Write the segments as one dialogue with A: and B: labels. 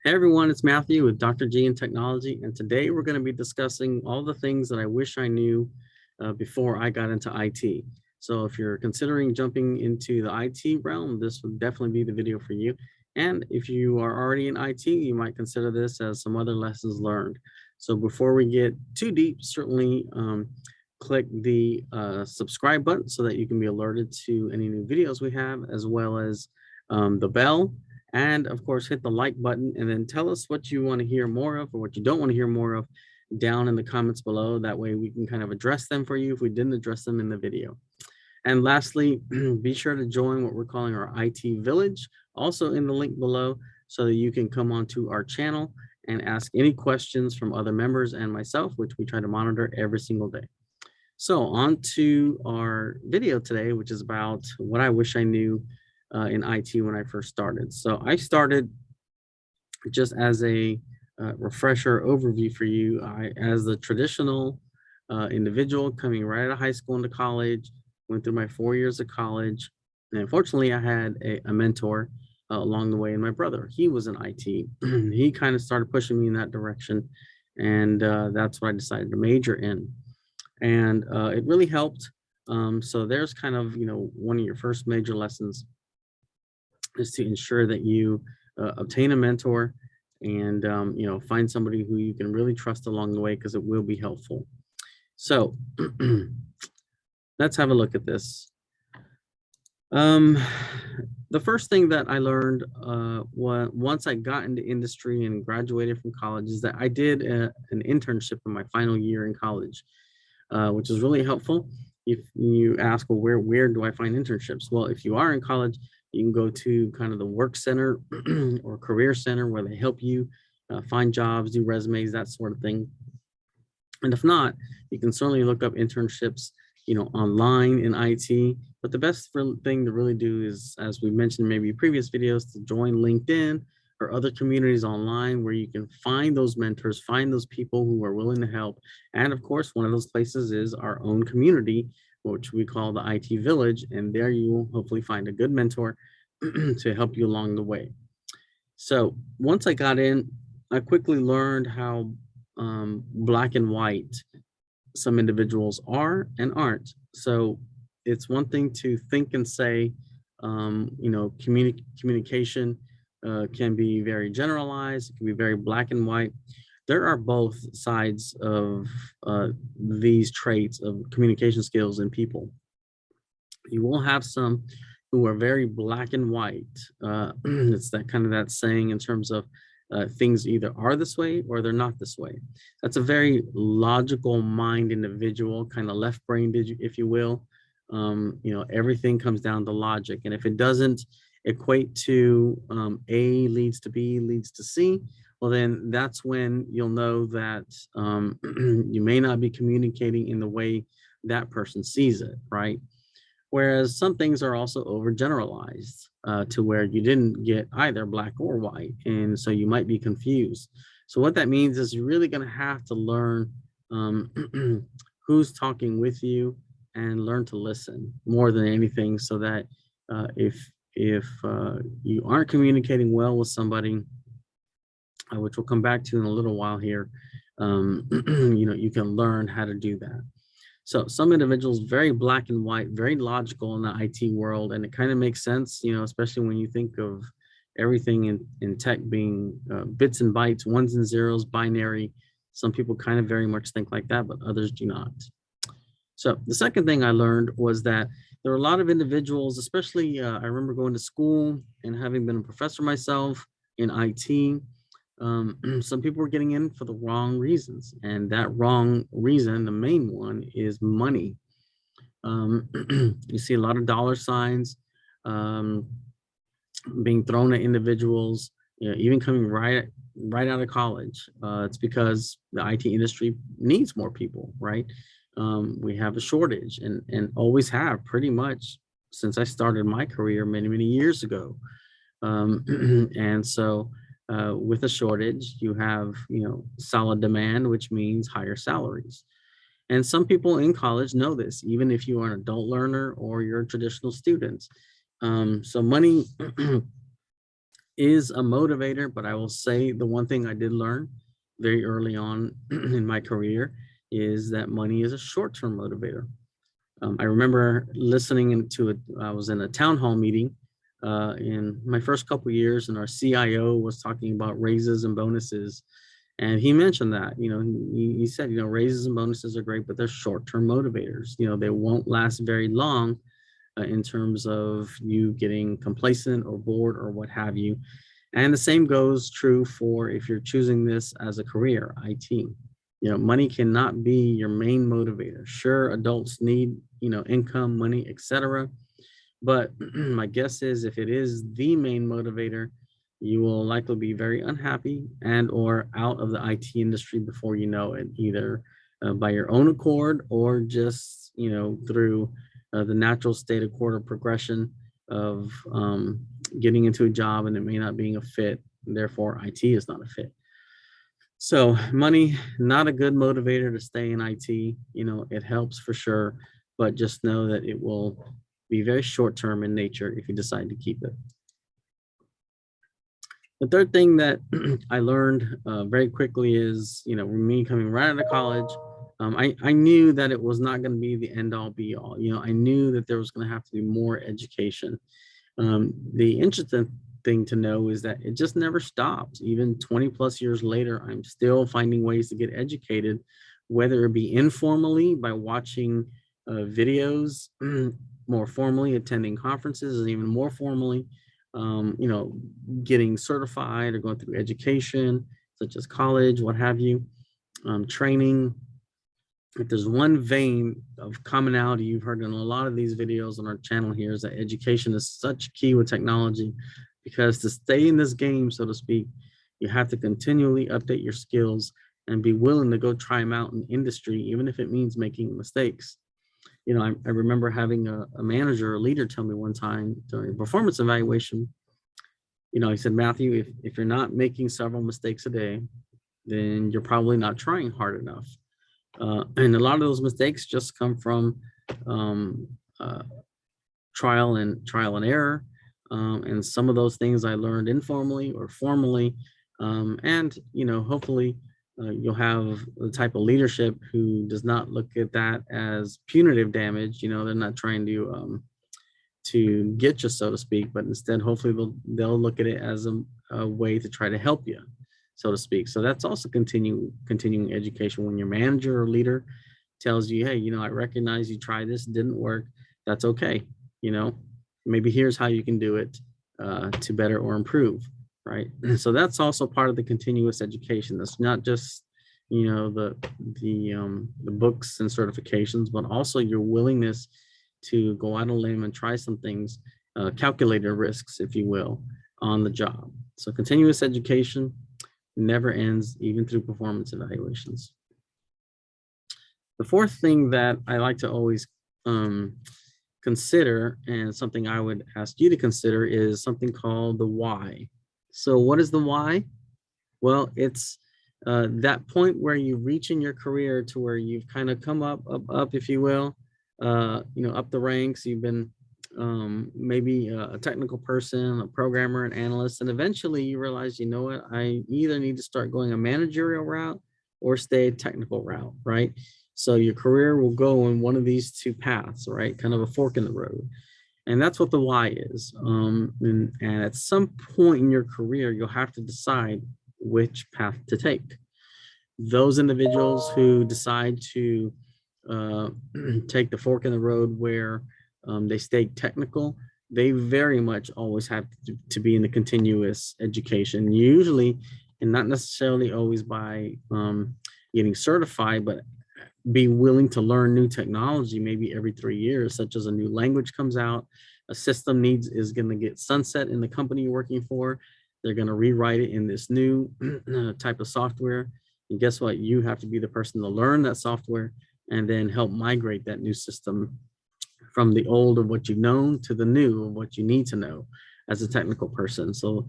A: Hey everyone, it's Matthew with Dr. G in Technology, and today we're going to be discussing all the things that I wish I knew before I got into IT. So if you're considering jumping into the IT realm, this would definitely be the video for you. And if you are already in IT, you might consider this as some other lessons learned. So before we get too deep, certainly click the subscribe button so that you can be alerted to any new videos we have, as well as the bell. And of course, hit the like button and then tell us what you want to hear more of or what you don't want to hear more of down in the comments below. That way we can kind of address them for you if we didn't address them in the video. And lastly, be sure to join what we're calling our IT village, also in the link below, so that you can come onto our channel and ask any questions from other members and myself, which we try to monitor every single day. So on to our video today, which is about what I wish I knew in IT when I first started. So I started, just as a refresher overview for you, as the traditional individual coming right out of high school into college, went through my 4 years of college. And unfortunately, I had a mentor along the way, and my brother, he was in IT. He kind of started pushing me in that direction. And that's what I decided to major in. And it really helped. So there's kind of, one of your first major lessons is to ensure that you obtain a mentor and find somebody who you can really trust along the way, because it will be helpful. So let's have a look at this. The first thing that I learned once I got into industry and graduated from college is that I did an internship in my final year in college, which is really helpful. If you ask, well, where do I find internships? Well, if you are in college, you can go to kind of the work center or career center where they help you find jobs, do resumes, that sort of thing. And if not, you can certainly look up internships, online in IT. But the best thing to really do is, as we mentioned in maybe previous videos, to join LinkedIn or other communities online where you can find those mentors, find those people who are willing to help. And of course, one of those places is our own community, which we call the IT village. And there you will hopefully find a good mentor to help you along the way. So once I got in, I quickly learned how black and white some individuals are and aren't. So it's one thing to think and say, communication can be very generalized, it can be very black and white. There are both sides of these traits of communication skills in people. You will have some who are very black and white. It's that kind of that saying in terms of things either are this way or they're not this way. That's a very logical mind individual, kind of left-brained, if you will. Everything comes down to logic. And if it doesn't equate to A leads to B leads to C, well, then that's when you'll know that you may not be communicating in the way that person sees it, right? Whereas some things are also overgeneralized to where you didn't get either black or white. And so you might be confused. So what that means is you're really going to have to learn who's talking with you and learn to listen more than anything, so that if you aren't communicating well with somebody, which we'll come back to in a little while here, you can learn how to do that. So some individuals, very black and white, very logical in the IT world, and it kind of makes sense, especially when you think of everything in tech being bits and bytes, ones and zeros, binary. Some people kind of very much think like that, but others do not. So the second thing I learned was that there are a lot of individuals, especially I remember going to school and having been a professor myself in IT. Some people were getting in for the wrong reasons, and that wrong reason, the main one, is money. You see a lot of dollar signs being thrown at individuals, even coming right out of college. It's because the IT industry needs more people, right? We have a shortage, and always have, pretty much since I started my career many years ago. And so with a shortage, you have, solid demand, which means higher salaries. And some people in college know this, even if you are an adult learner or you're a traditional student. So money is a motivator, but I will say the one thing I did learn very early on in my career is that money is a short-term motivator. I remember listening into it. I was in a town hall meeting in my first couple of years, and our CIO was talking about raises and bonuses. And he mentioned that, he said, raises and bonuses are great, but they're short-term motivators. They won't last very long in terms of you getting complacent or bored or what have you. And the same goes true for if you're choosing this as a career, IT. Money cannot be your main motivator. Sure, adults need, income, money, etc. But my guess is if it is the main motivator, you will likely be very unhappy and or out of the IT industry before you know it, either by your own accord or just, through the natural state of quarter progression of getting into a job and it may not being a fit. Therefore, IT is not a fit. So money, not a good motivator to stay in IT. It helps for sure, but just know that it will be very short term in nature if you decide to keep it. The third thing that I learned very quickly is, me coming right out of college, I knew that it was not going to be the end all be all. I knew that there was going to have to be more education. The interesting thing to know is that it just never stops. Even 20 plus years later, I'm still finding ways to get educated, whether it be informally by watching videos, more formally attending conferences, and even more formally, getting certified or going through education, such as college, what have you, training. If there's one vein of commonality you've heard in a lot of these videos on our channel here is that education is such key with technology, because to stay in this game, so to speak, you have to continually update your skills and be willing to go try them out in industry, even if it means making mistakes. I remember having a manager, a leader tell me one time during a performance evaluation, he said, Matthew, if you're not making several mistakes a day, then you're probably not trying hard enough. And a lot of those mistakes just come from trial and error. And some of those things I learned informally or formally. And, hopefully you'll have the type of leadership who does not look at that as punitive damage. They're not trying to get you, so to speak, but instead, hopefully they'll look at it as a way to try to help you, so to speak. So that's also continuing education. When your manager or leader tells you, hey, I recognize you tried this, didn't work. That's okay. Maybe here's how you can do it to better or improve, right? So that's also part of the continuous education. That's not just, the books and certifications, but also your willingness to go out on a limb and try some things, calculated risks, if you will, on the job. So continuous education never ends, even through performance evaluations. The fourth thing that I like to always consider, and something I would ask you to consider, is something called the why. So what is the why? Well, it's that point where you reach in your career to where you've kind of come up, if you will, up the ranks. You've been maybe a technical person, a programmer, an analyst, and eventually you realize, you know what, I either need to start going a managerial route or stay a technical route, right? So your career will go in one of these two paths, right? Kind of a fork in the road. And that's what the why is. And at some point in your career, you'll have to decide which path to take. Those individuals who decide to take the fork in the road where they stay technical, they very much always have to be in the continuous education, usually, and not necessarily always by getting certified, but be willing to learn new technology maybe every 3 years, such as a new language comes out, a system is going to get sunset in the company you're working for. They're going to rewrite it in this new type of software. And guess what? You have to be the person to learn that software and then help migrate that new system from the old of what you've known to the new of what you need to know as a technical person. So,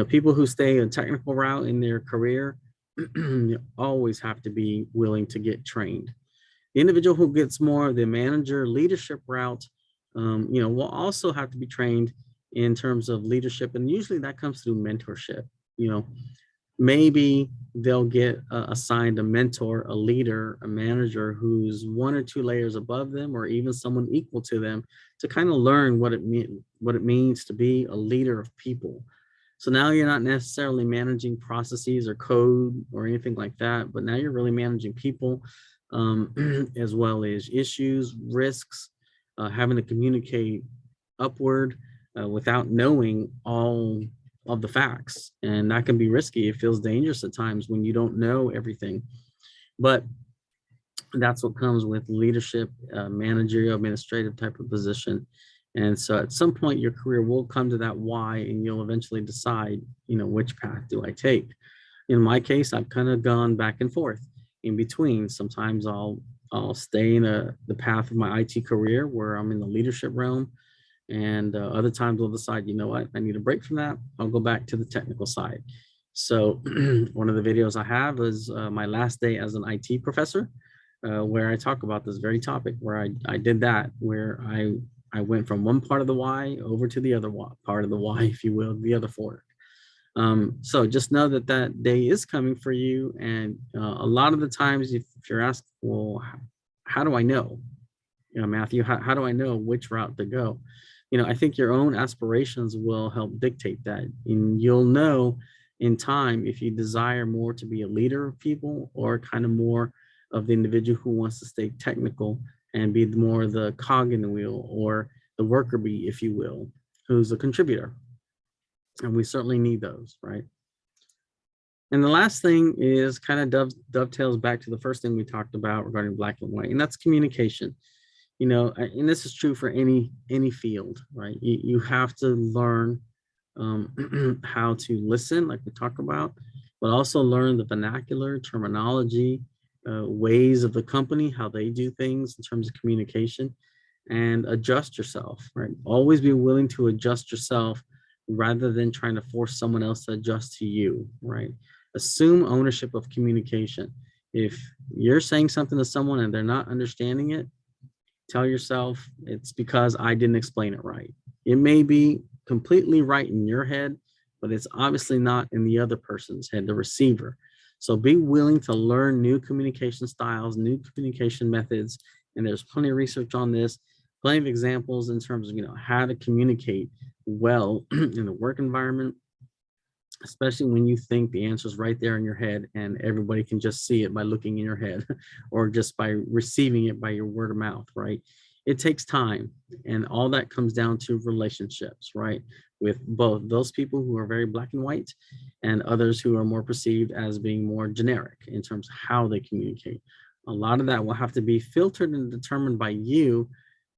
A: people who stay a technical route in their career you always have to be willing to get trained. The individual who gets more of the manager leadership route, will also have to be trained in terms of leadership. And usually that comes through mentorship. You know, maybe they'll get assigned a mentor, a leader, a manager who's 1 or 2 layers above them, or even someone equal to them, to kind of learn what it means to be a leader of people. So now you're not necessarily managing processes or code or anything like that, but now you're really managing people, as well as issues, risks, having to communicate upward without knowing all of the facts. And that can be risky. It feels dangerous at times when you don't know everything. But that's what comes with leadership, managerial, administrative type of position. And so at some point, your career will come to that why, and you'll eventually decide, which path do I take? In my case, I've kind of gone back and forth in between. Sometimes I'll stay in the path of my IT career where I'm in the leadership realm. And other times I'll decide, you know what, I need a break from that. I'll go back to the technical side. So one of the videos I have is my last day as an IT professor, where I talk about this very topic, where I did that, where I went from one part of the why over to the other part of the why, if you will, the other fork. So just know that that day is coming for you. And a lot of the times, if you're asked, well, how do I know? Matthew, how do I know which route to go? I think your own aspirations will help dictate that. And you'll know in time if you desire more to be a leader of people, or kind of more of the individual who wants to stay technical and be more the cog in the wheel, or the worker bee, if you will, who's a contributor. And we certainly need those, right? And the last thing is kind of dovetails back to the first thing we talked about regarding black and white, and that's communication. And this is true for any field, right? You have to learn how to listen, like we talk about, but also learn the vernacular, terminology, ways of the company, how they do things in terms of communication, and adjust yourself, right? Always be willing to adjust yourself rather than trying to force someone else to adjust to you, right? Assume ownership of communication. If you're saying something to someone and they're not understanding it, tell yourself it's because I didn't explain it right. It may be completely right in your head, but it's obviously not in the other person's head, the receiver. So be willing to learn new communication styles, new communication methods. And there's plenty of research on this, plenty of examples in terms of, how to communicate well in the work environment, especially when you think the answer is right there in your head and everybody can just see it by looking in your head or just by receiving it by your word of mouth, right? It takes time, and all that comes down to relationships, right? With both those people who are very black and white and others who are more perceived as being more generic in terms of how they communicate. A lot of that will have to be filtered and determined by you,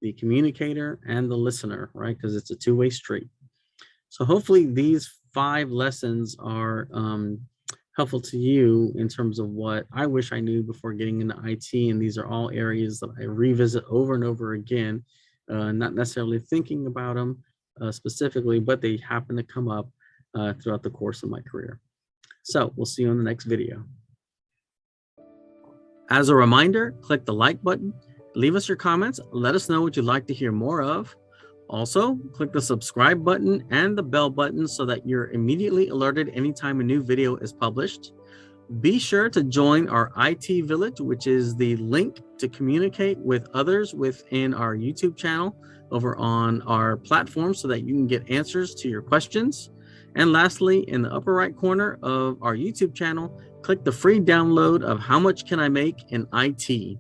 A: the communicator, and the listener, right? Because it's a two-way street. So hopefully these 5 lessons are helpful to you in terms of what I wish I knew before getting into IT. And these are all areas that I revisit over and over again, not necessarily thinking about them specifically, but they happen to come up throughout the course of my career. So we'll see you on the next video. As a reminder, click the like button, leave us your comments, let us know what you'd like to hear more of. Also, click the subscribe button and the bell button so that you're immediately alerted anytime a new video is published. Be sure to join our IT Village, which is the link to communicate with others within our YouTube channel over on our platform so that you can get answers to your questions. And lastly, in the upper right corner of our YouTube channel, click the free download of How Much Can I Make in IT?